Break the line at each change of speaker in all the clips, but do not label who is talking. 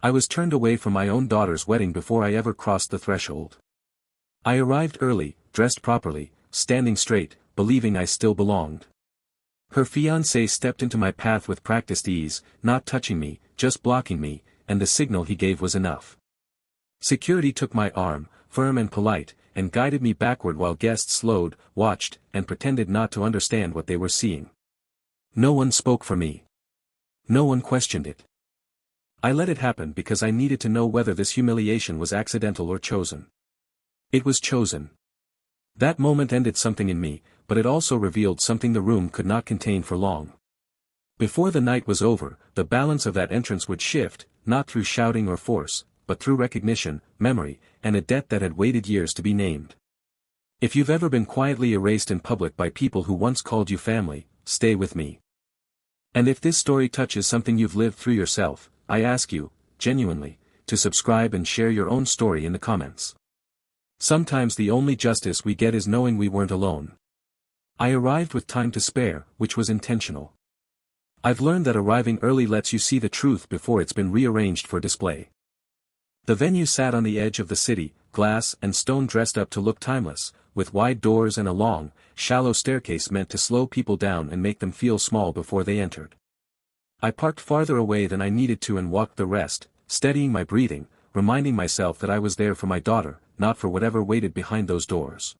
I was turned away from my own daughter's wedding before I ever crossed the threshold. I arrived early, dressed properly, standing straight, believing I still belonged. Her fiancé stepped into my path with practiced ease, not touching me, just blocking me, and the signal he gave was enough. Security took my arm, firm and polite, and guided me backward while guests slowed, watched, and pretended not to understand what they were seeing. No one spoke for me. No one questioned it. I let it happen because I needed to know whether this humiliation was accidental or chosen. It was chosen. That moment ended something in me, but it also revealed something the room could not contain for long. Before the night was over, the balance of that entrance would shift, not through shouting or force, but through recognition, memory, and a debt that had waited years to be named. If you've ever been quietly erased in public by people who once called you family, stay with me. And if this story touches something you've lived through yourself, I ask you, genuinely, to subscribe and share your own story in the comments. Sometimes the only justice we get is knowing we weren't alone. I arrived with time to spare, which was intentional. I've learned that arriving early lets you see the truth before it's been rearranged for display. The venue sat on the edge of the city, glass and stone dressed up to look timeless, with wide doors and a long, shallow staircase meant to slow people down and make them feel small before they entered. I parked farther away than I needed to and walked the rest, steadying my breathing, reminding myself that I was there for my daughter, not for whatever waited behind those doors.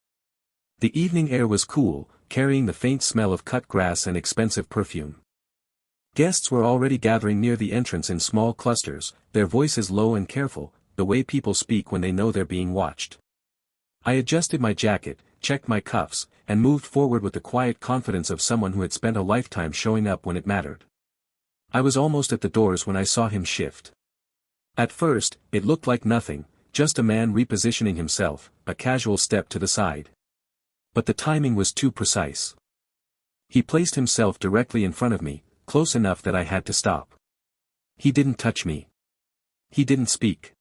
The evening air was cool, carrying the faint smell of cut grass and expensive perfume. Guests were already gathering near the entrance in small clusters, their voices low and careful, the way people speak when they know they're being watched. I adjusted my jacket, checked my cuffs, and moved forward with the quiet confidence of someone who had spent a lifetime showing up when it mattered. I was almost at the doors when I saw him shift. At first, it looked like nothing, just a man repositioning himself, a casual step to the side. But the timing was too precise. He placed himself directly in front of me, close enough that I had to stop. He didn't touch me. He didn't speak.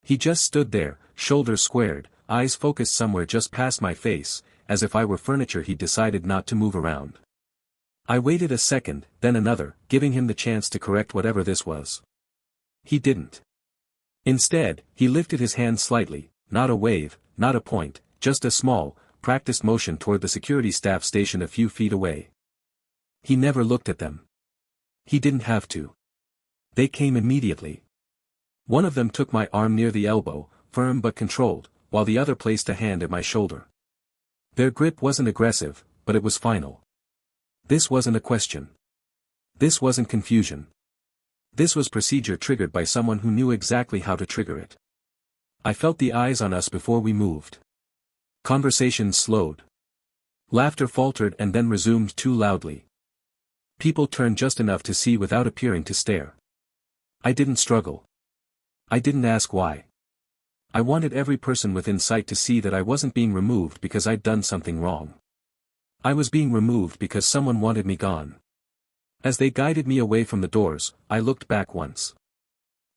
He just stood there, shoulders squared, eyes focused somewhere just past my face, as if I were furniture he'd decided not to move around. I waited a second, then another, giving him the chance to correct whatever this was. He didn't. Instead, he lifted his hand slightly, not a wave, not a point, just a small, practiced motion toward the security staff stationed a few feet away. He never looked at them. He didn't have to. They came immediately. One of them took my arm near the elbow, firm but controlled, while the other placed a hand at my shoulder. Their grip wasn't aggressive, but it was final. This wasn't a question. This wasn't confusion. This was procedure triggered by someone who knew exactly how to trigger it. I felt the eyes on us before we moved. Conversations slowed. Laughter faltered and then resumed too loudly. People turned just enough to see without appearing to stare. I didn't struggle. I didn't ask why. I wanted every person within sight to see that I wasn't being removed because I'd done something wrong. I was being removed because someone wanted me gone. As they guided me away from the doors, I looked back once.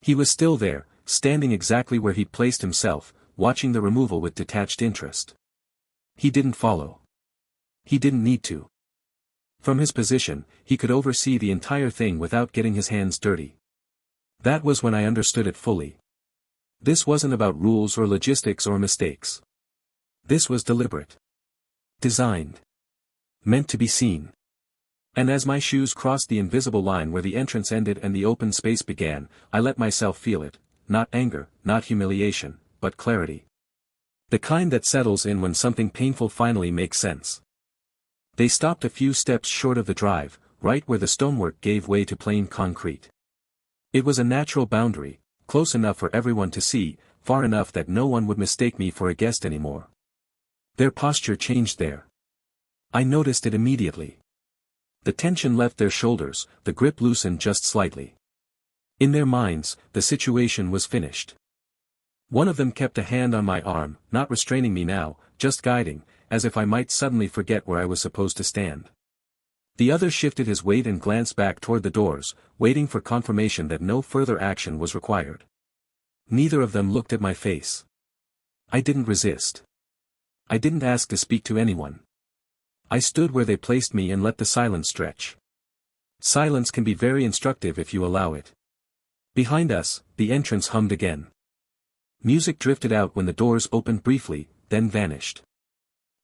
He was still there, standing exactly where he'd placed himself, watching the removal with detached interest. He didn't follow. He didn't need to. From his position, he could oversee the entire thing without getting his hands dirty. That was when I understood it fully. This wasn't about rules or logistics or mistakes. This was deliberate. Designed. Meant to be seen. And as my shoes crossed the invisible line where the entrance ended and the open space began, I let myself feel it, not anger, not humiliation, but clarity. The kind that settles in when something painful finally makes sense. They stopped a few steps short of the drive, right where the stonework gave way to plain concrete. It was a natural boundary, close enough for everyone to see, far enough that no one would mistake me for a guest anymore. Their posture changed there. I noticed it immediately. The tension left their shoulders, the grip loosened just slightly. In their minds, the situation was finished. One of them kept a hand on my arm, not restraining me now, just guiding, as if I might suddenly forget where I was supposed to stand. The other shifted his weight and glanced back toward the doors, waiting for confirmation that no further action was required. Neither of them looked at my face. I didn't resist. I didn't ask to speak to anyone. I stood where they placed me and let the silence stretch. Silence can be very instructive if you allow it. Behind us, the entrance hummed again. Music drifted out when the doors opened briefly, then vanished.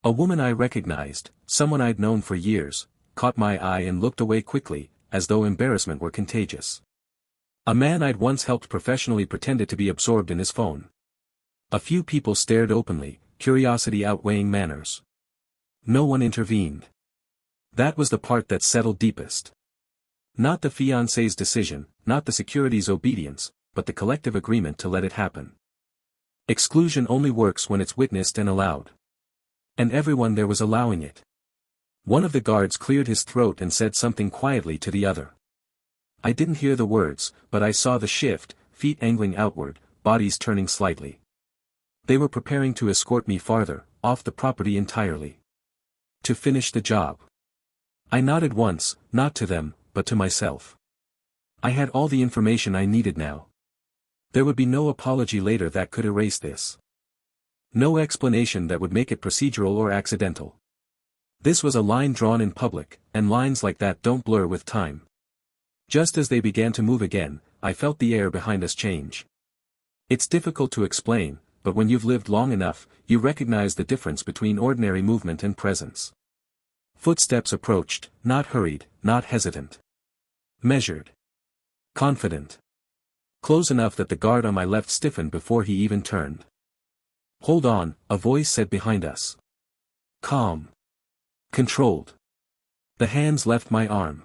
A woman I recognized, someone I'd known for years, caught my eye and looked away quickly, as though embarrassment were contagious. A man I'd once helped professionally pretended to be absorbed in his phone. A few people stared openly, curiosity outweighing manners. No one intervened. That was the part that settled deepest. Not the fiancé's decision, not the security's obedience, but the collective agreement to let it happen. Exclusion only works when it's witnessed and allowed. And everyone there was allowing it. One of the guards cleared his throat and said something quietly to the other. I didn't hear the words, but I saw the shift, feet angling outward, bodies turning slightly. They were preparing to escort me farther, off the property entirely. To finish the job. I nodded once, not to them, but to myself. I had all the information I needed now. There would be no apology later that could erase this. No explanation that would make it procedural or accidental. This was a line drawn in public, and lines like that don't blur with time. Just as they began to move again, I felt the air behind us change. It's difficult to explain, but when you've lived long enough, you recognize the difference between ordinary movement and presence. Footsteps approached, not hurried, not hesitant. Measured. Confident. Close enough that the guard on my left stiffened before he even turned. Hold on, a voice said behind us. Calm. Controlled. The hands left my arm.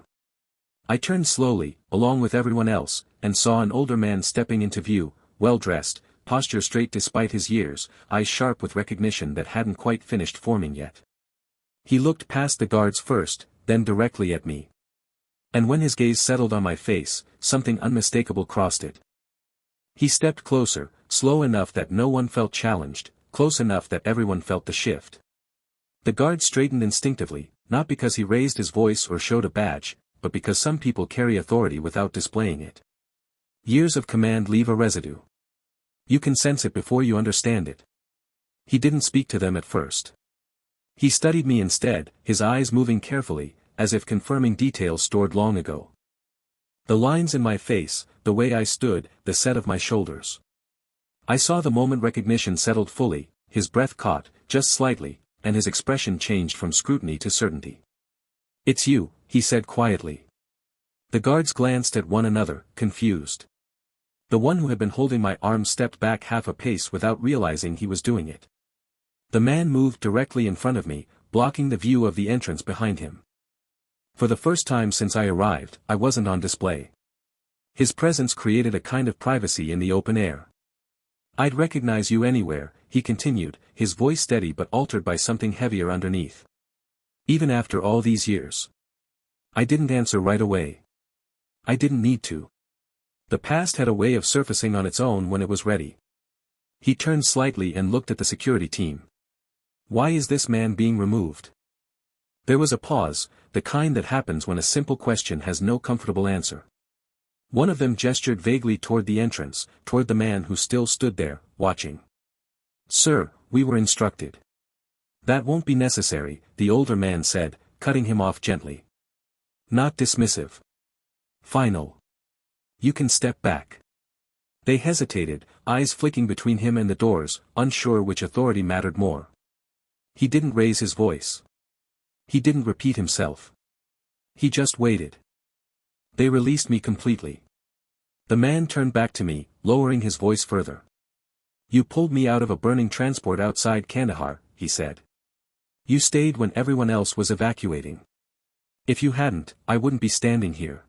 I turned slowly, along with everyone else, and saw an older man stepping into view, well-dressed, posture straight despite his years, eyes sharp with recognition that hadn't quite finished forming yet. He looked past the guards first, then directly at me. And when his gaze settled on my face, something unmistakable crossed it. He stepped closer, slow enough that no one felt challenged, close enough that everyone felt the shift. The guard straightened instinctively, not because he raised his voice or showed a badge, but because some people carry authority without displaying it. Years of command leave a residue. You can sense it before you understand it. He didn't speak to them at first. He studied me instead, his eyes moving carefully, as if confirming details stored long ago. The lines in my face, the way I stood, the set of my shoulders. I saw the moment recognition settled fully, his breath caught, just slightly, and his expression changed from scrutiny to certainty. It's you, he said quietly. The guards glanced at one another, confused. The one who had been holding my arm stepped back half a pace without realizing he was doing it. The man moved directly in front of me, blocking the view of the entrance behind him. For the first time since I arrived, I wasn't on display. His presence created a kind of privacy in the open air. I'd recognize you anywhere, he continued, his voice steady but altered by something heavier underneath. Even after all these years. I didn't answer right away. I didn't need to. The past had a way of surfacing on its own when it was ready. He turned slightly and looked at the security team. Why is this man being removed? There was a pause, the kind that happens when a simple question has no comfortable answer. One of them gestured vaguely toward the entrance, toward the man who still stood there, watching. Sir, we were instructed. That won't be necessary, the older man said, cutting him off gently. Not dismissive. Final. You can step back. They hesitated, eyes flicking between him and the doors, unsure which authority mattered more. He didn't raise his voice. He didn't repeat himself. He just waited. They released me completely. The man turned back to me, lowering his voice further. You pulled me out of a burning transport outside Kandahar, he said. You stayed when everyone else was evacuating. If you hadn't, I wouldn't be standing here.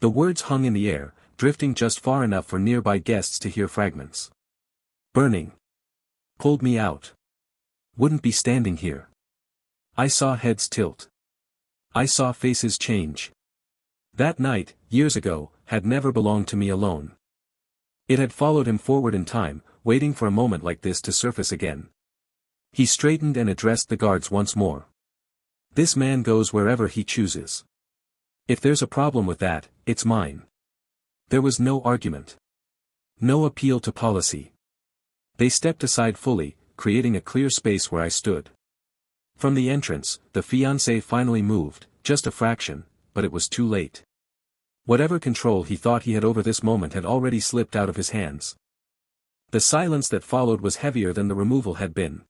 The words hung in the air, drifting just far enough for nearby guests to hear fragments. Burning. Pulled me out. Wouldn't be standing here. I saw heads tilt. I saw faces change. That night, years ago, had never belonged to me alone. It had followed him forward in time, waiting for a moment like this to surface again. He straightened and addressed the guards once more. This man goes wherever he chooses. If there's a problem with that, it's mine. There was no argument. No appeal to policy. They stepped aside fully, creating a clear space where I stood. From the entrance, the fiancé finally moved, just a fraction, but it was too late. Whatever control he thought he had over this moment had already slipped out of his hands. The silence that followed was heavier than the removal had been.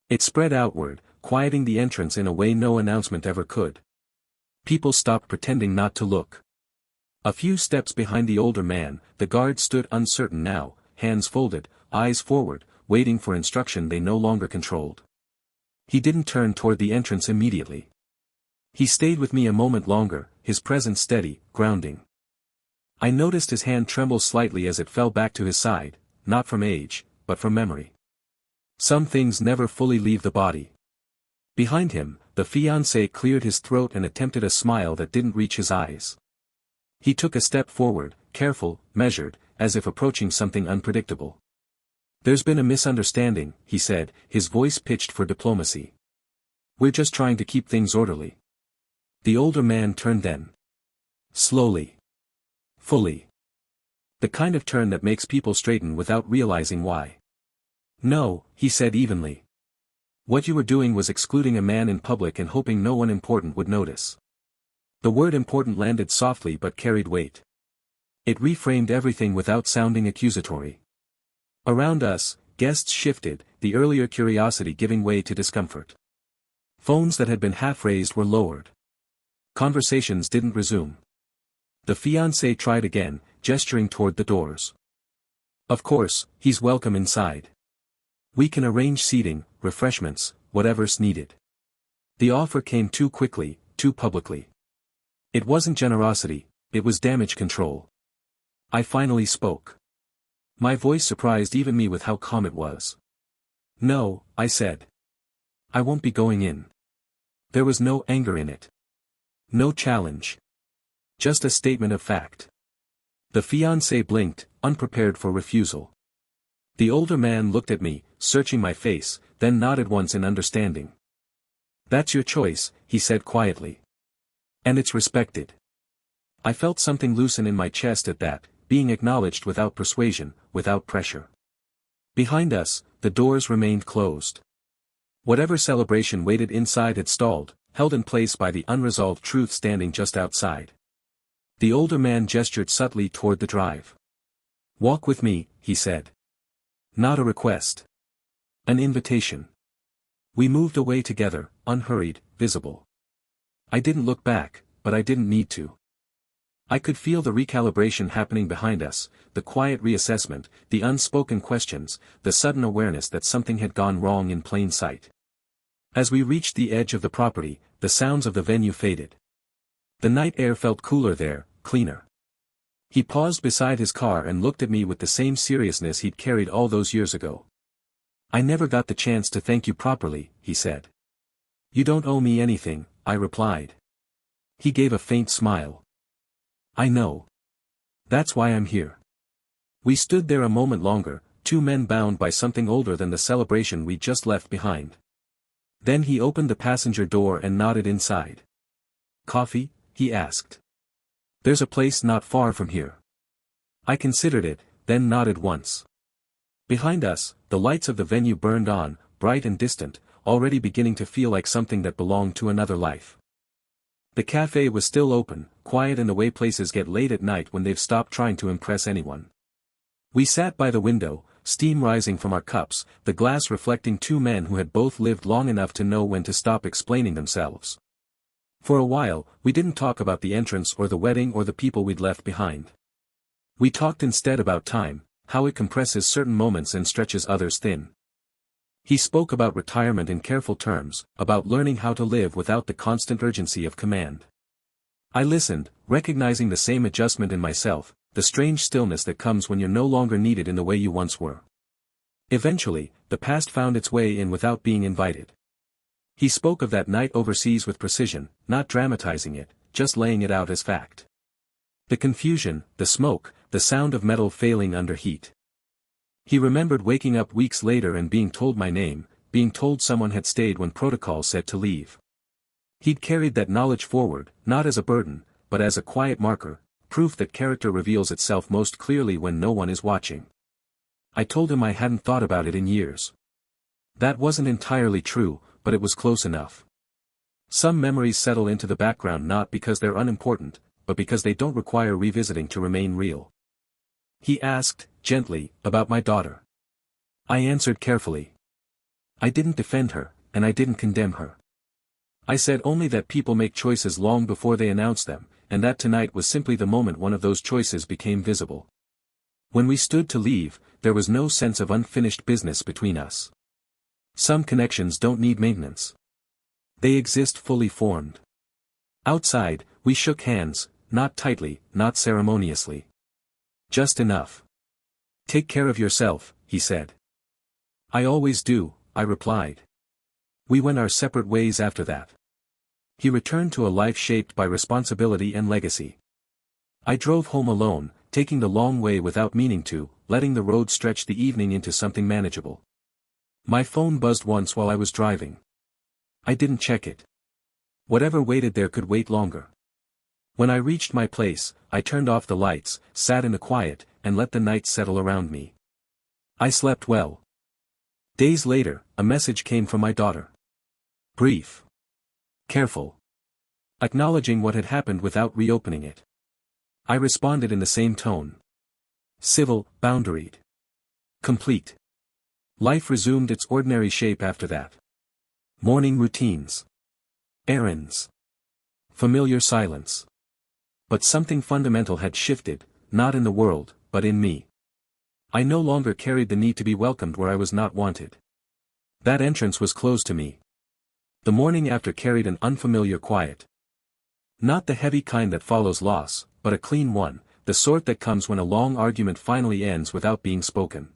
It spread outward, quieting the entrance in a way no announcement ever could. People stopped pretending not to look. A few steps behind the older man, the guard stood uncertain now, hands folded, eyes forward, waiting for instruction they no longer controlled. He didn't turn toward the entrance immediately. He stayed with me a moment longer, his presence steady, grounding. I noticed his hand tremble slightly as it fell back to his side, not from age, but from memory. Some things never fully leave the body. Behind him, the fiancé cleared his throat and attempted a smile that didn't reach his eyes. He took a step forward, careful, measured, as if approaching something unpredictable. "There's been a misunderstanding," he said, his voice pitched for diplomacy. "We're just trying to keep things orderly." The older man turned then. Slowly. Fully. The kind of turn that makes people straighten without realizing why. "No," he said evenly. "What you were doing was excluding a man in public and hoping no one important would notice." The word important landed softly but carried weight. It reframed everything without sounding accusatory. Around us, guests shifted, the earlier curiosity giving way to discomfort. Phones that had been half-raised were lowered. Conversations didn't resume. The fiancé tried again, gesturing toward the doors. "Of course, he's welcome inside. We can arrange seating, refreshments, whatever's needed." The offer came too quickly, too publicly. It wasn't generosity, it was damage control. I finally spoke. My voice surprised even me with how calm it was. "No," I said. "I won't be going in." There was no anger in it. No challenge. Just a statement of fact. The fiancé blinked, unprepared for refusal. The older man looked at me, searching my face, then nodded once in understanding. "That's your choice," he said quietly. "And it's respected." I felt something loosen in my chest at that, being acknowledged without persuasion, without pressure. Behind us, the doors remained closed. Whatever celebration waited inside had stalled, held in place by the unresolved truth standing just outside. The older man gestured subtly toward the drive. "Walk with me," he said. Not a request. An invitation. We moved away together, unhurried, visible. I didn't look back, but I didn't need to. I could feel the recalibration happening behind us, the quiet reassessment, the unspoken questions, the sudden awareness that something had gone wrong in plain sight. As we reached the edge of the property, the sounds of the venue faded. The night air felt cooler there, cleaner. He paused beside his car and looked at me with the same seriousness he'd carried all those years ago. "I never got the chance to thank you properly," he said. "You don't owe me anything," I replied. He gave a faint smile. "I know. That's why I'm here." We stood there a moment longer, two men bound by something older than the celebration we'd just left behind. Then he opened the passenger door and nodded inside. "Coffee?" he asked. "There's a place not far from here." I considered it, then nodded once. Behind us, the lights of the venue burned on, bright and distant, already beginning to feel like something that belonged to another life. The cafe was still open, quiet in the way places get late at night when they've stopped trying to impress anyone. We sat by the window, steam rising from our cups, the glass reflecting two men who had both lived long enough to know when to stop explaining themselves. For a while, we didn't talk about the entrance or the wedding or the people we'd left behind. We talked instead about time, how it compresses certain moments and stretches others thin. He spoke about retirement in careful terms, about learning how to live without the constant urgency of command. I listened, recognizing the same adjustment in myself, the strange stillness that comes when you're no longer needed in the way you once were. Eventually, the past found its way in without being invited. He spoke of that night overseas with precision, not dramatizing it, just laying it out as fact. The confusion, the smoke, the sound of metal failing under heat. He remembered waking up weeks later and being told my name, being told someone had stayed when protocol said to leave. He'd carried that knowledge forward, not as a burden, but as a quiet marker, proof that character reveals itself most clearly when no one is watching. I told him I hadn't thought about it in years. That wasn't entirely true, but it was close enough. Some memories settle into the background not because they're unimportant, but because they don't require revisiting to remain real. He asked, gently, about my daughter. I answered carefully. I didn't defend her, and I didn't condemn her. I said only that people make choices long before they announce them, and that tonight was simply the moment one of those choices became visible. When we stood to leave, there was no sense of unfinished business between us. Some connections don't need maintenance. They exist fully formed. Outside, we shook hands, not tightly, not ceremoniously. Just enough. Take care of yourself, he said. I always do, I replied. We went our separate ways after that. He returned to a life shaped by responsibility and legacy. I drove home alone, taking the long way without meaning to, letting the road stretch the evening into something manageable. My phone buzzed once while I was driving. I didn't check it. Whatever waited there could wait longer. When I reached my place, I turned off the lights, sat in the quiet, and let the night settle around me. I slept well. Days later, a message came from my daughter. Brief. Careful. Acknowledging what had happened without reopening it. I responded in the same tone. Civil, boundaried. Complete. Life resumed its ordinary shape after that. Morning routines. Errands. Familiar silence. But something fundamental had shifted, not in the world, but in me. I no longer carried the need to be welcomed where I was not wanted. That entrance was closed to me. The morning after carried an unfamiliar quiet. Not the heavy kind that follows loss, but a clean one, the sort that comes when a long argument finally ends without being spoken.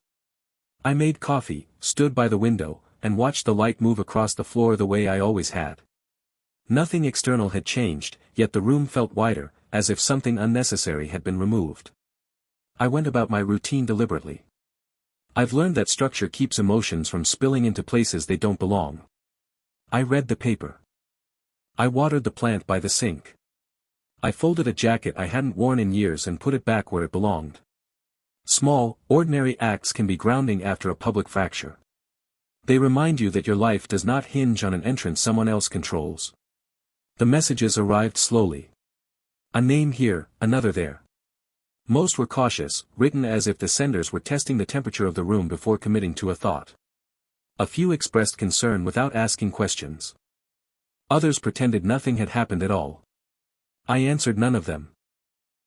I made coffee, stood by the window, and watched the light move across the floor the way I always had. Nothing external had changed, yet the room felt wider, as if something unnecessary had been removed. I went about my routine deliberately. I've learned that structure keeps emotions from spilling into places they don't belong. I read the paper. I watered the plant by the sink. I folded a jacket I hadn't worn in years and put it back where it belonged. Small, ordinary acts can be grounding after a public fracture. They remind you that your life does not hinge on an entrance someone else controls. The messages arrived slowly. A name here, another there. Most were cautious, written as if the senders were testing the temperature of the room before committing to a thought. A few expressed concern without asking questions. Others pretended nothing had happened at all. I answered none of them.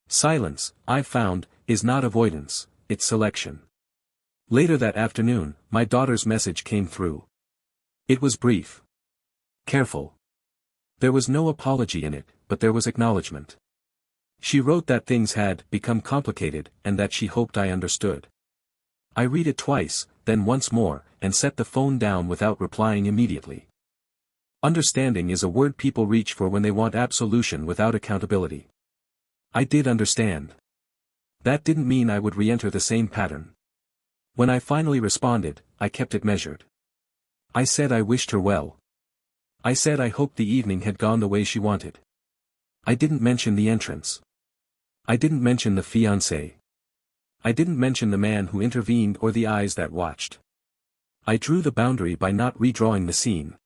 Silence, I found, is not avoidance, it's selection. Later that afternoon, my daughter's message came through. It was brief. Careful. There was no apology in it, but there was acknowledgement. She wrote that things had become complicated, and that she hoped I understood. I read it twice, then once more, and set the phone down without replying immediately. Understanding is a word people reach for when they want absolution without accountability. I did understand. That didn't mean I would re-enter the same pattern. When I finally responded, I kept it measured. I said I wished her well. I said I hoped the evening had gone the way she wanted. I didn't mention the entrance. I didn't mention the fiancé. I didn't mention the man who intervened or the eyes that watched. I drew the boundary by not redrawing the scene.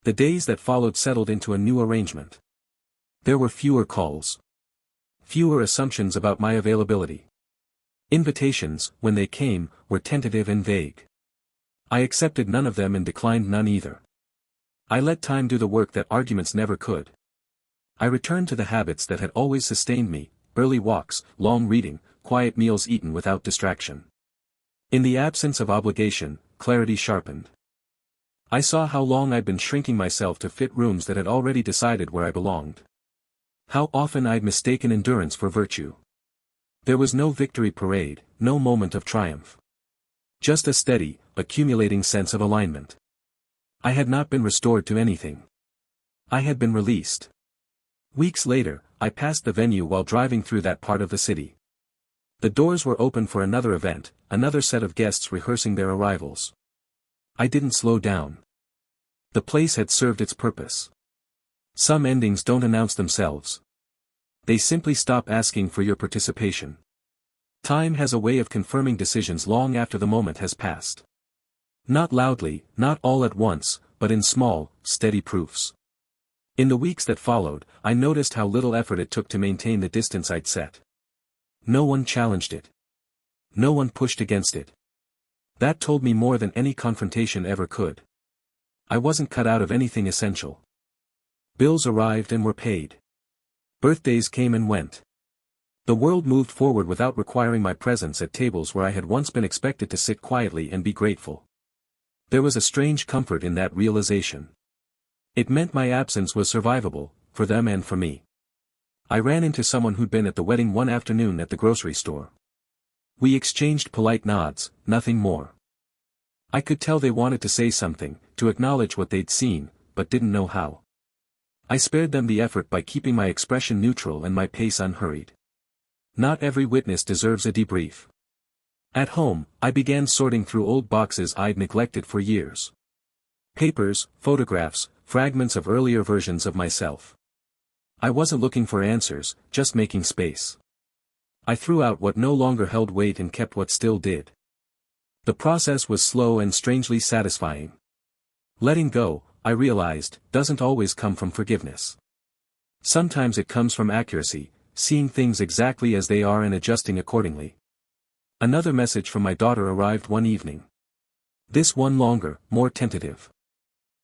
The days that followed settled into a new arrangement. There were fewer calls. Fewer assumptions about my availability. Invitations, when they came, were tentative and vague. I accepted none of them and declined none either. I let time do the work that arguments never could. I returned to the habits that had always sustained me, early walks, long reading, quiet meals eaten without distraction. In the absence of obligation, clarity sharpened. I saw how long I'd been shrinking myself to fit rooms that had already decided where I belonged. How often I'd mistaken endurance for virtue. There was no victory parade, no moment of triumph. Just a steady, accumulating sense of alignment. I had not been restored to anything. I had been released. Weeks later, I passed the venue while driving through that part of the city. The doors were open for another event, another set of guests rehearsing their arrivals. I didn't slow down. The place had served its purpose. Some endings don't announce themselves. They simply stop asking for your participation. Time has a way of confirming decisions long after the moment has passed. Not loudly, not all at once, but in small, steady proofs. In the weeks that followed, I noticed how little effort it took to maintain the distance I'd set. No one challenged it. No one pushed against it. That told me more than any confrontation ever could. I wasn't cut out of anything essential. Bills arrived and were paid. Birthdays came and went. The world moved forward without requiring my presence at tables where I had once been expected to sit quietly and be grateful. There was a strange comfort in that realization. It meant my absence was survivable, for them and for me. I ran into someone who'd been at the wedding one afternoon at the grocery store. We exchanged polite nods, nothing more. I could tell they wanted to say something, to acknowledge what they'd seen, but didn't know how. I spared them the effort by keeping my expression neutral and my pace unhurried. Not every witness deserves a debrief. At home, I began sorting through old boxes I'd neglected for years. Papers, photographs, fragments of earlier versions of myself. I wasn't looking for answers, just making space. I threw out what no longer held weight and kept what still did. The process was slow and strangely satisfying. Letting go, I realized, doesn't always come from forgiveness. Sometimes it comes from accuracy, seeing things exactly as they are and adjusting accordingly. Another message from my daughter arrived one evening. This one longer, more tentative.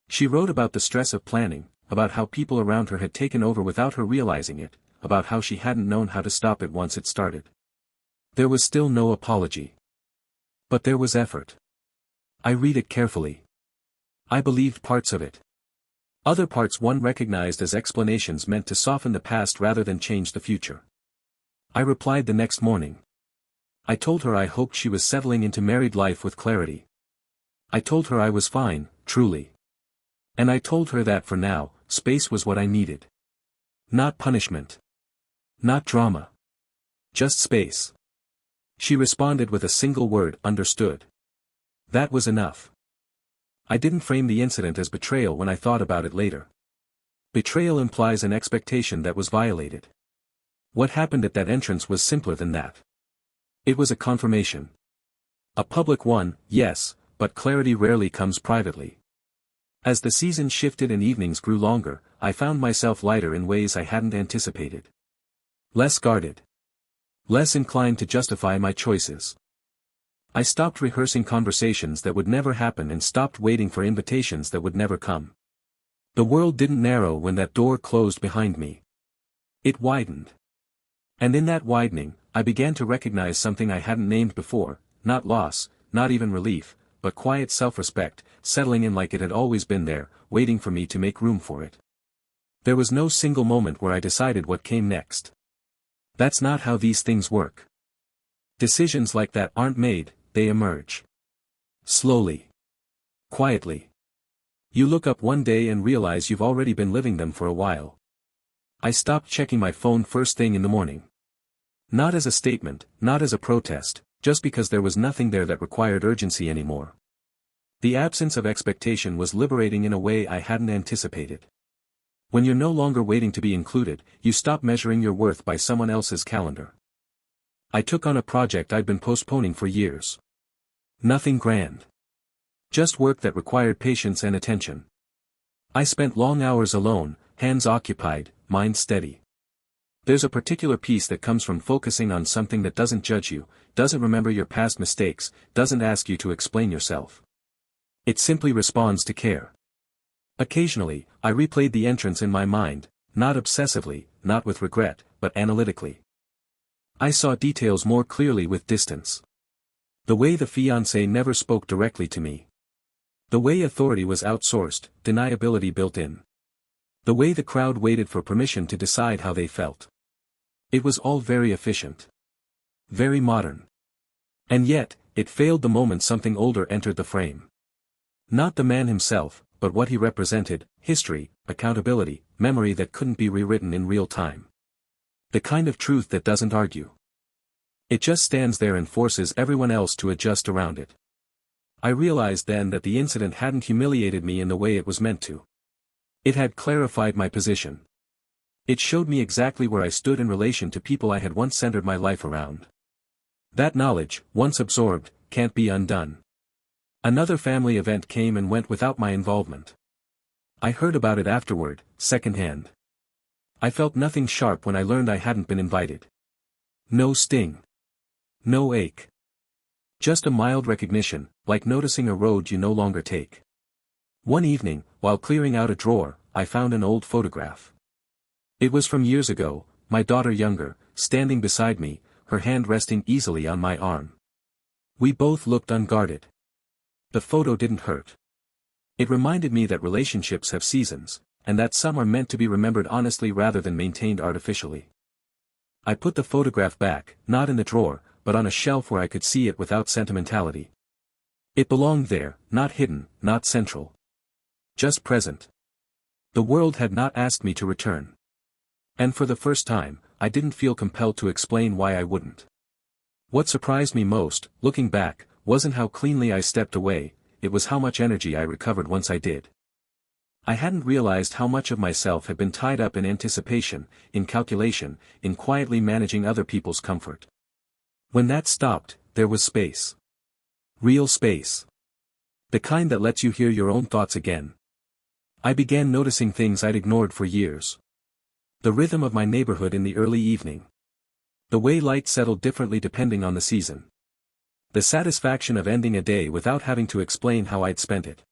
She wrote about the stress of planning, about how people around her had taken over without her realizing it, about how she hadn't known how to stop it once it started. There was still no apology. But there was effort. I read it carefully. I believed parts of it. Other parts one recognized as explanations meant to soften the past rather than change the future. I replied the next morning. I told her I hoped she was settling into married life with clarity. I told her I was fine, truly. And I told her that for now, space was what I needed. Not punishment. Not drama. Just space. She responded with a single word, understood. That was enough. I didn't frame the incident as betrayal when I thought about it later. Betrayal implies an expectation that was violated. What happened at that entrance was simpler than that. It was a confirmation. A public one, yes, but clarity rarely comes privately. As the season shifted and evenings grew longer, I found myself lighter in ways I hadn't anticipated. Less guarded. Less inclined to justify my choices. I stopped rehearsing conversations that would never happen and stopped waiting for invitations that would never come. The world didn't narrow when that door closed behind me. It widened. And in that widening, I began to recognize something I hadn't named before, not loss, not even relief, but quiet self-respect, settling in like it had always been there, waiting for me to make room for it. There was no single moment where I decided what came next. That's not how these things work. Decisions like that aren't made, they emerge. Slowly. Quietly. You look up one day and realize you've already been living them for a while. I stopped checking my phone first thing in the morning. Not as a statement, not as a protest, just because there was nothing there that required urgency anymore. The absence of expectation was liberating in a way I hadn't anticipated. When you're no longer waiting to be included, you stop measuring your worth by someone else's calendar. I took on a project I'd been postponing for years. Nothing grand. Just work that required patience and attention. I spent long hours alone, hands occupied, mind steady. There's a particular peace that comes from focusing on something that doesn't judge you, doesn't remember your past mistakes, doesn't ask you to explain yourself. It simply responds to care. Occasionally, I replayed the entrance in my mind, not obsessively, not with regret, but analytically. I saw details more clearly with distance. The way the fiancé never spoke directly to me. The way authority was outsourced, deniability built in. The way the crowd waited for permission to decide how they felt. It was all very efficient. Very modern. And yet, it failed the moment something older entered the frame. Not the man himself, but what he represented, history, accountability, memory that couldn't be rewritten in real time. The kind of truth that doesn't argue. It just stands there and forces everyone else to adjust around it. I realized then that the incident hadn't humiliated me in the way it was meant to. It had clarified my position. It showed me exactly where I stood in relation to people I had once centered my life around. That knowledge, once absorbed, can't be undone. Another family event came and went without my involvement. I heard about it afterward, secondhand. I felt nothing sharp when I learned I hadn't been invited. No sting. No ache. Just a mild recognition, like noticing a road you no longer take. One evening, while clearing out a drawer, I found an old photograph. It was from years ago, my daughter younger, standing beside me, her hand resting easily on my arm. We both looked unguarded. The photo didn't hurt. It reminded me that relationships have seasons, and that some are meant to be remembered honestly rather than maintained artificially. I put the photograph back, not in the drawer, but on a shelf where I could see it without sentimentality. It belonged there, not hidden, not central. Just present. The world had not asked me to return. And for the first time, I didn't feel compelled to explain why I wouldn't. What surprised me most, looking back, wasn't how cleanly I stepped away, it was how much energy I recovered once I did. I hadn't realized how much of myself had been tied up in anticipation, in calculation, in quietly managing other people's comfort. When that stopped, there was space. Real space. The kind that lets you hear your own thoughts again. I began noticing things I'd ignored for years. The rhythm of my neighborhood in the early evening. The way light settled differently depending on the season. The satisfaction of ending a day without having to explain how I'd spent it.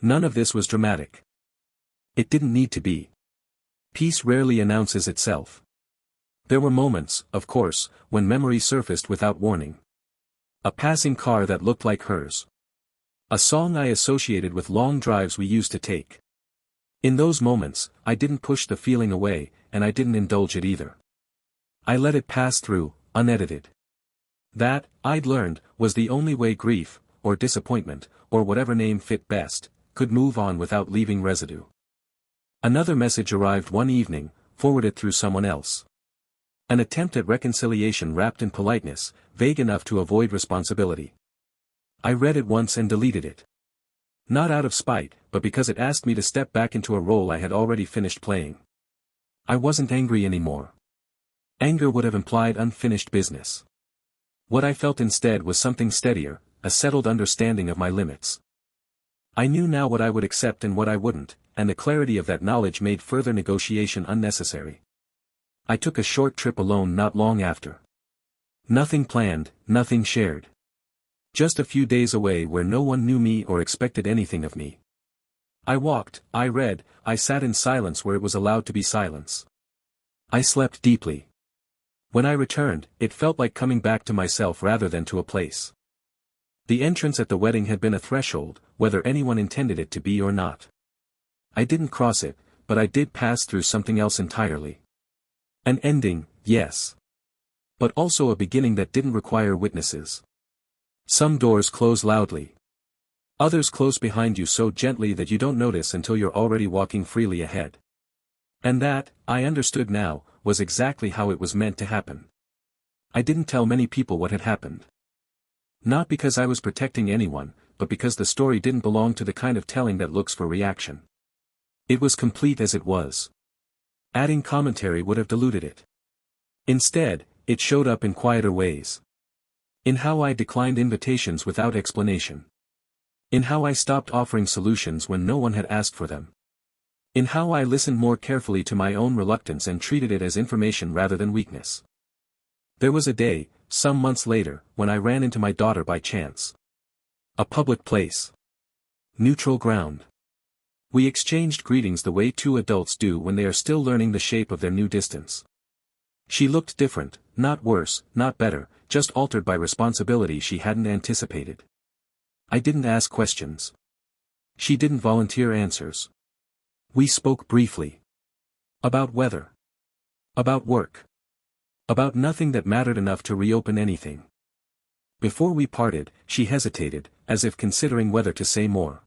None of this was dramatic. It didn't need to be. Peace rarely announces itself. There were moments, of course, when memory surfaced without warning. A passing car that looked like hers. A song I associated with long drives we used to take. In those moments, I didn't push the feeling away, and I didn't indulge it either. I let it pass through, unedited. That, I'd learned, was the only way grief, or disappointment, or whatever name fit best, could move on without leaving residue. Another message arrived one evening, forwarded through someone else. An attempt at reconciliation wrapped in politeness, vague enough to avoid responsibility. I read it once and deleted it. Not out of spite, but because it asked me to step back into a role I had already finished playing. I wasn't angry anymore. Anger would have implied unfinished business. What I felt instead was something steadier, a settled understanding of my limits. I knew now what I would accept and what I wouldn't, and the clarity of that knowledge made further negotiation unnecessary. I took a short trip alone not long after. Nothing planned, nothing shared. Just a few days away where no one knew me or expected anything of me. I walked, I read, I sat in silence where it was allowed to be silence. I slept deeply. When I returned, it felt like coming back to myself rather than to a place. The entrance at the wedding had been a threshold, whether anyone intended it to be or not. I didn't cross it, but I did pass through something else entirely. An ending, yes. But also a beginning that didn't require witnesses. Some doors close loudly. Others close behind you so gently that you don't notice until you're already walking freely ahead. And that, I understood now, was exactly how it was meant to happen. I didn't tell many people what had happened. Not because I was protecting anyone, but because the story didn't belong to the kind of telling that looks for reaction. It was complete as it was. Adding commentary would have diluted it. Instead, it showed up in quieter ways. In how I declined invitations without explanation. In how I stopped offering solutions when no one had asked for them. In how I listened more carefully to my own reluctance and treated it as information rather than weakness. There was a day, some months later, when I ran into my daughter by chance. A public place. Neutral ground. We exchanged greetings the way two adults do when they are still learning the shape of their new distance. She looked different, not worse, not better, just altered by responsibility she hadn't anticipated. I didn't ask questions. She didn't volunteer answers. We spoke briefly. About weather. About work. About nothing that mattered enough to reopen anything. Before we parted, she hesitated, as if considering whether to say more.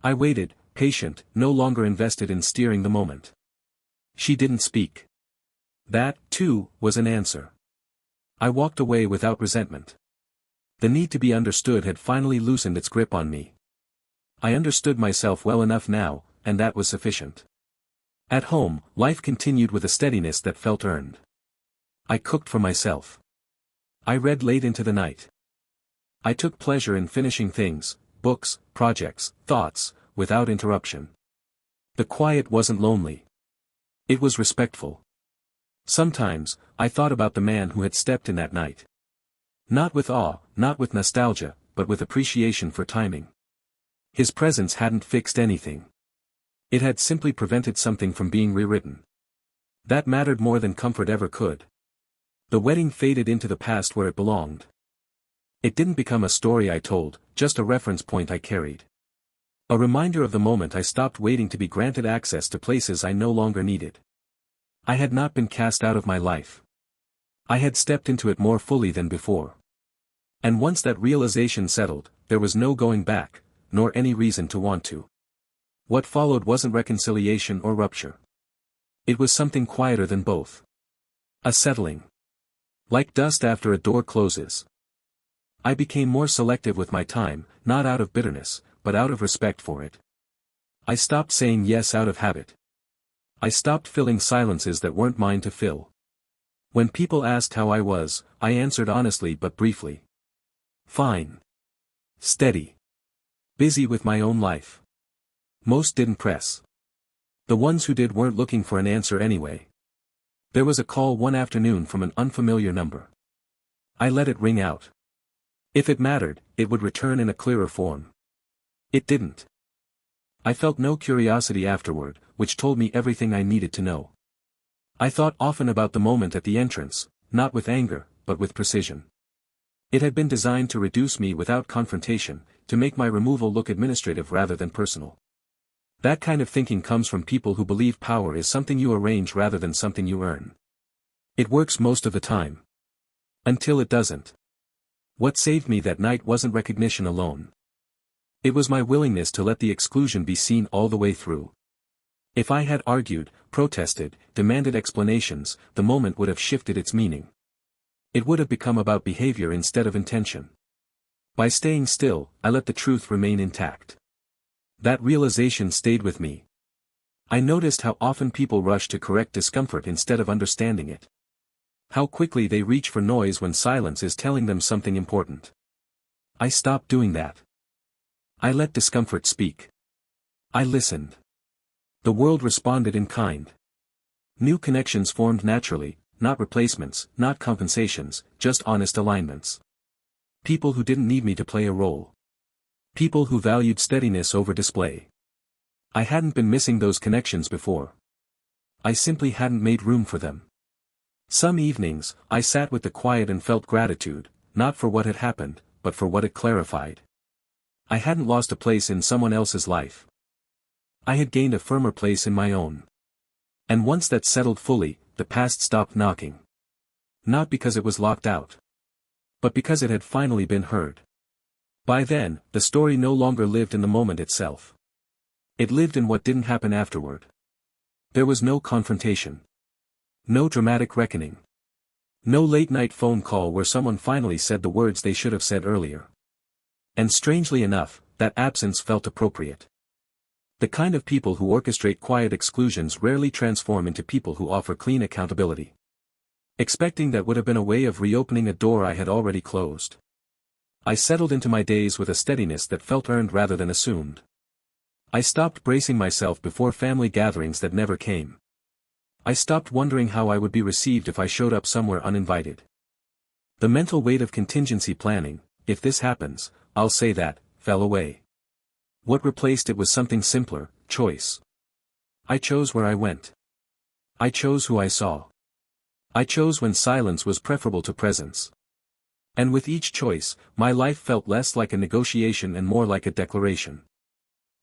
I waited, patient, no longer invested in steering the moment. She didn't speak. That, too, was an answer. I walked away without resentment. The need to be understood had finally loosened its grip on me. I understood myself well enough now, and that was sufficient. At home, life continued with a steadiness that felt earned. I cooked for myself. I read late into the night. I took pleasure in finishing things, books, projects, thoughts, without interruption. The quiet wasn't lonely. It was respectful. Sometimes, I thought about the man who had stepped in that night. Not with awe, not with nostalgia, but with appreciation for timing. His presence hadn't fixed anything. It had simply prevented something from being rewritten. That mattered more than comfort ever could. The wedding faded into the past where it belonged. It didn't become a story I told, just a reference point I carried. A reminder of the moment I stopped waiting to be granted access to places I no longer needed. I had not been cast out of my life. I had stepped into it more fully than before. And once that realization settled, there was no going back, nor any reason to want to. What followed wasn't reconciliation or rupture. It was something quieter than both. A settling. Like dust after a door closes. I became more selective with my time, not out of bitterness, but out of respect for it. I stopped saying yes out of habit. I stopped filling silences that weren't mine to fill. When people asked how I was, I answered honestly but briefly. Fine. Steady. Busy with my own life. Most didn't press. The ones who did weren't looking for an answer anyway. There was a call one afternoon from an unfamiliar number. I let it ring out. If it mattered, it would return in a clearer form. It didn't. I felt no curiosity afterward, which told me everything I needed to know. I thought often about the moment at the entrance, not with anger, but with precision. It had been designed to reduce me without confrontation, to make my removal look administrative rather than personal. That kind of thinking comes from people who believe power is something you arrange rather than something you earn. It works most of the time. Until it doesn't. What saved me that night wasn't recognition alone. It was my willingness to let the exclusion be seen all the way through. If I had argued, protested, demanded explanations, the moment would have shifted its meaning. It would have become about behavior instead of intention. By staying still, I let the truth remain intact. That realization stayed with me. I noticed how often people rush to correct discomfort instead of understanding it. How quickly they reach for noise when silence is telling them something important. I stopped doing that. I let discomfort speak. I listened. The world responded in kind. New connections formed naturally, not replacements, not compensations, just honest alignments. People who didn't need me to play a role. People who valued steadiness over display. I hadn't been missing those connections before. I simply hadn't made room for them. Some evenings, I sat with the quiet and felt gratitude, not for what had happened, but for what it clarified. I hadn't lost a place in someone else's life. I had gained a firmer place in my own. And once that settled fully, the past stopped knocking. Not because it was locked out. But because it had finally been heard. By then, the story no longer lived in the moment itself. It lived in what didn't happen afterward. There was no confrontation. No dramatic reckoning. No late-night phone call where someone finally said the words they should have said earlier. And strangely enough, that absence felt appropriate. The kind of people who orchestrate quiet exclusions rarely transform into people who offer clean accountability. Expecting that would have been a way of reopening a door I had already closed. I settled into my days with a steadiness that felt earned rather than assumed. I stopped bracing myself before family gatherings that never came. I stopped wondering how I would be received if I showed up somewhere uninvited. The mental weight of contingency planning, if this happens, I'll say that, fell away. What replaced it was something simpler, choice. I chose where I went. I chose who I saw. I chose when silence was preferable to presence. And with each choice, my life felt less like a negotiation and more like a declaration.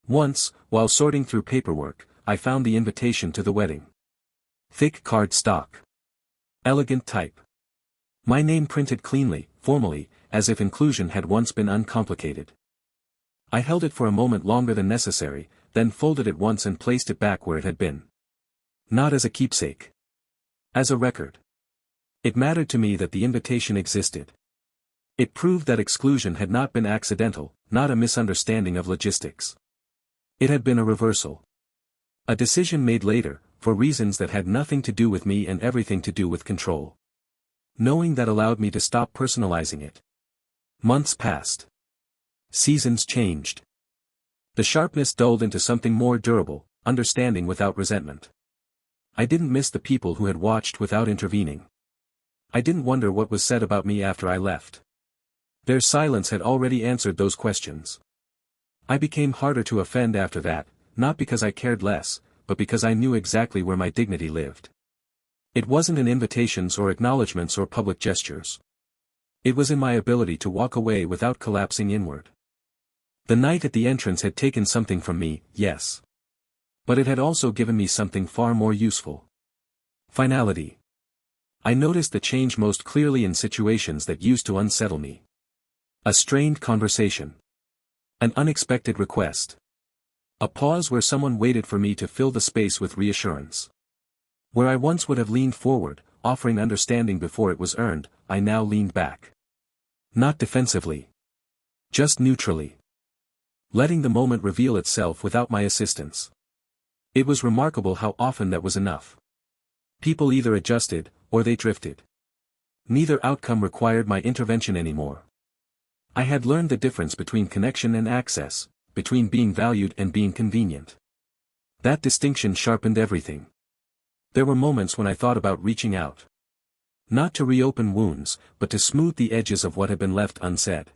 Once, while sorting through paperwork, I found the invitation to the wedding. Thick card stock. Elegant type. My name printed cleanly, formally, as if inclusion had once been uncomplicated. I held it for a moment longer than necessary, then folded it once and placed it back where it had been. Not as a keepsake. As a record. It mattered to me that the invitation existed. It proved that exclusion had not been accidental, not a misunderstanding of logistics. It had been a reversal. A decision made later, for reasons that had nothing to do with me and everything to do with control. Knowing that allowed me to stop personalizing it. Months passed. Seasons changed. The sharpness dulled into something more durable, understanding without resentment. I didn't miss the people who had watched without intervening. I didn't wonder what was said about me after I left. Their silence had already answered those questions. I became harder to offend after that, not because I cared less, but because I knew exactly where my dignity lived. It wasn't in invitations or acknowledgments or public gestures. It was in my ability to walk away without collapsing inward. The night at the entrance had taken something from me, yes. But it had also given me something far more useful. Finality. I noticed the change most clearly in situations that used to unsettle me. A strained conversation. An unexpected request. A pause where someone waited for me to fill the space with reassurance. Where I once would have leaned forward, offering understanding before it was earned, I now leaned back. Not defensively. Just neutrally. Letting the moment reveal itself without my assistance. It was remarkable how often that was enough. People either adjusted, or they drifted. Neither outcome required my intervention anymore. I had learned the difference between connection and access, between being valued and being convenient. That distinction sharpened everything. There were moments when I thought about reaching out. Not to reopen wounds, but to smooth the edges of what had been left unsaid.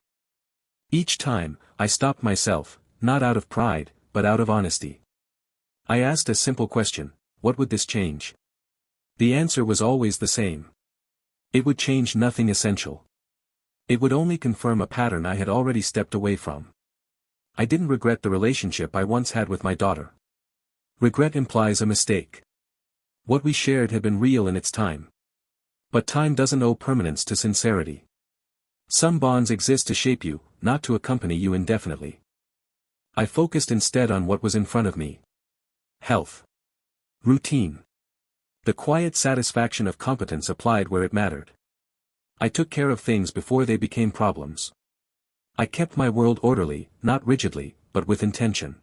Each time, I stopped myself, not out of pride, but out of honesty. I asked a simple question: what would this change? The answer was always the same. It would change nothing essential. It would only confirm a pattern I had already stepped away from. I didn't regret the relationship I once had with my daughter. Regret implies a mistake. What we shared had been real in its time. But time doesn't owe permanence to sincerity. Some bonds exist to shape you, not to accompany you indefinitely. I focused instead on what was in front of me. Health. Routine. The quiet satisfaction of competence applied where it mattered. I took care of things before they became problems. I kept my world orderly, not rigidly, but with intention.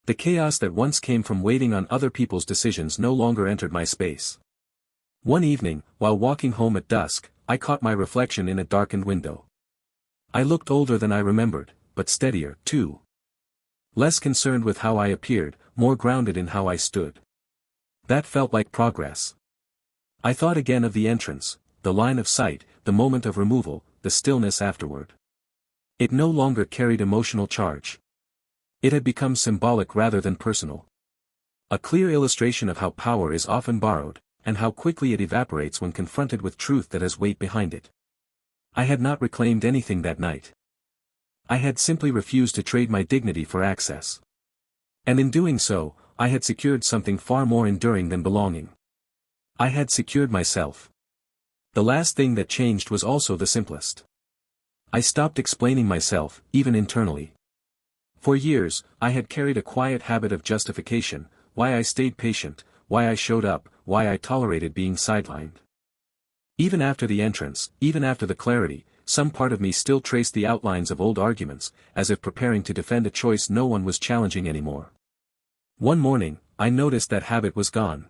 The chaos that once came from waiting on other people's decisions no longer entered my space. One evening, while walking home at dusk, I caught my reflection in a darkened window. I looked older than I remembered, but steadier, too. Less concerned with how I appeared, more grounded in how I stood. That felt like progress. I thought again of the entrance, the line of sight, the moment of removal, the stillness afterward. It no longer carried emotional charge. It had become symbolic rather than personal. A clear illustration of how power is often borrowed, and how quickly it evaporates when confronted with truth that has weight behind it. I had not reclaimed anything that night. I had simply refused to trade my dignity for access. And in doing so, I had secured something far more enduring than belonging. I had secured myself. The last thing that changed was also the simplest. I stopped explaining myself, even internally. For years, I had carried a quiet habit of justification: why I stayed patient, why I showed up, why I tolerated being sidelined. Even after the entrance, even after the clarity, some part of me still traced the outlines of old arguments, as if preparing to defend a choice no one was challenging anymore. One morning, I noticed that habit was gone.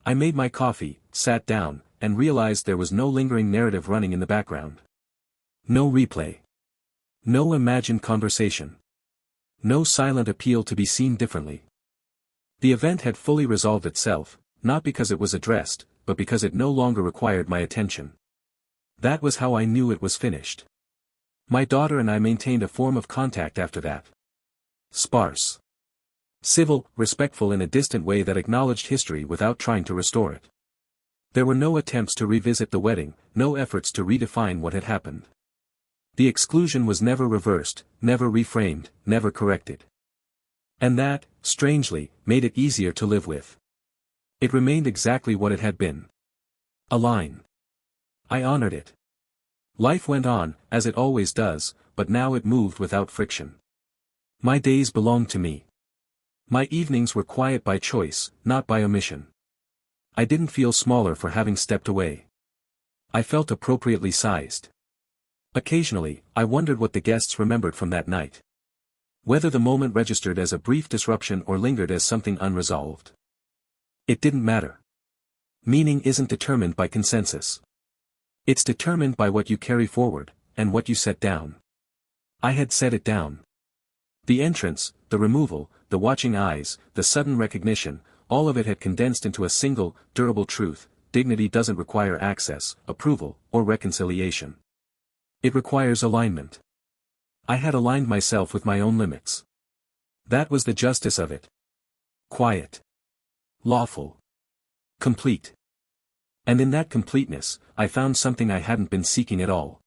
I made my coffee, sat down, and realized there was no lingering narrative running in the background. No replay. No imagined conversation. No silent appeal to be seen differently. The event had fully resolved itself, not because it was addressed, but because it no longer required my attention. That was how I knew it was finished. My daughter and I maintained a form of contact after that. Sparse. Civil, respectful in a distant way that acknowledged history without trying to restore it. There were no attempts to revisit the wedding, no efforts to redefine what had happened. The exclusion was never reversed, never reframed, never corrected. And that, strangely, made it easier to live with. It remained exactly what it had been. A line. I honored it. Life went on, as it always does, but now it moved without friction. My days belonged to me. My evenings were quiet by choice, not by omission. I didn't feel smaller for having stepped away. I felt appropriately sized. Occasionally, I wondered what the guests remembered from that night. Whether the moment registered as a brief disruption or lingered as something unresolved. It didn't matter. Meaning isn't determined by consensus. It's determined by what you carry forward, and what you set down. I had set it down. The entrance, the removal, the watching eyes, the sudden recognition, all of it had condensed into a single, durable truth: dignity doesn't require access, approval, or reconciliation. It requires alignment. I had aligned myself with my own limits. That was the justice of it. Quiet. Lawful. Complete. And in that completeness, I found something I hadn't been seeking at all.